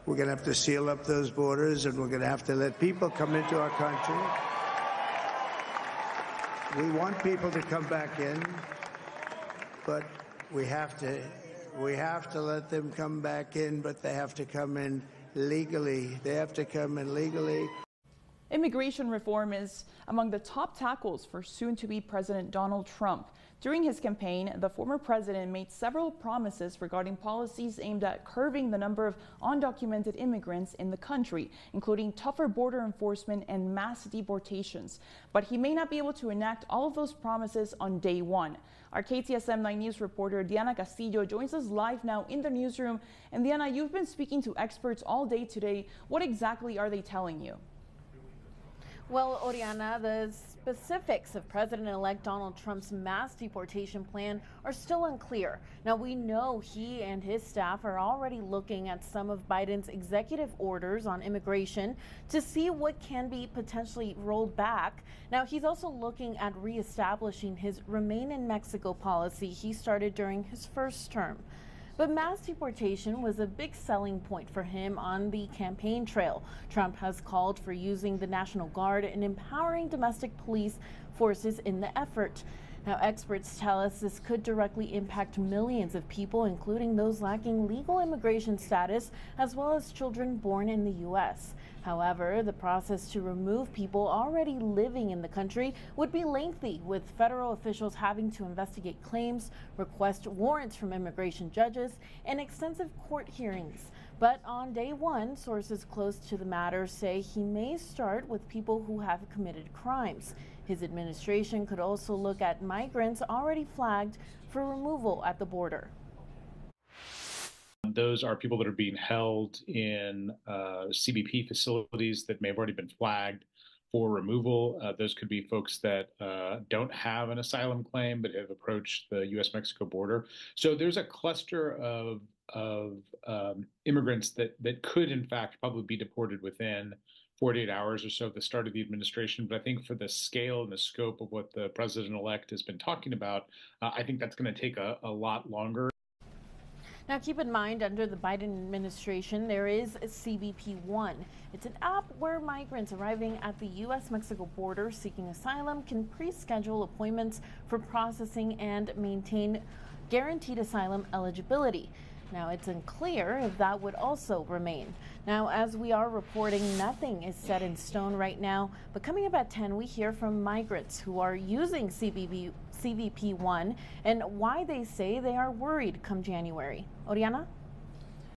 We're going to have to seal up those borders, and we're going to have to let people come into our country. We want people to come back in, but we have to let them come back in, but they have to come in legally. They have to come in legally. Immigration reform is among the top tackles for soon-to-be President Donald Trump. During his campaign, the former president made several promises regarding policies aimed at curbing the number of undocumented immigrants in the country, including tougher border enforcement and mass deportations. But he may not be able to enact all of those promises on day one. Our KTSM 9 News reporter Diana Castillo joins us live now in the newsroom. And Diana, you've been speaking to experts all day today. What exactly are they telling you? Well, Oriana, the specifics of President-elect Donald Trump's mass deportation plan are still unclear. Now, we know he and his staff are already looking at some of Biden's executive orders on immigration to see what can be potentially rolled back. Now, he's also looking at reestablishing his Remain in Mexico policy he started during his first term. But mass deportation was a big selling point for him on the campaign trail. Trump has called for using the National Guard and empowering domestic police forces in the effort. Now, experts tell us this could directly impact millions of people, including those lacking legal immigration status, as well as children born in the U.S. However, the process to remove people already living in the country would be lengthy, with federal officials having to investigate claims, request warrants from immigration judges, and extensive court hearings. But on day one, sources close to the matter say he may start with people who have committed crimes. His administration could also look at migrants already flagged for removal at the border. Those are people that are being held in CBP facilities that may have already been flagged for removal. Those could be folks that don't have an asylum claim but have approached the U.S.-Mexico border. So there's a cluster of immigrants that could, in fact, probably be deported within 48 hours or so at the start of the administration. But I think for the scale and the scope of what the president-elect has been talking about, I think that's going to take a lot longer. Now, keep in mind, under the Biden administration, there is a CBP-1. It's an app where migrants arriving at the U.S.-Mexico border seeking asylum can pre-schedule appointments for processing and maintain guaranteed asylum eligibility. Now, it's unclear if that would also remain. Now, as we are reporting, nothing is set in stone right now, but coming up at 10, we hear from migrants who are using CBP-1 and why they say they are worried come January. Oriana?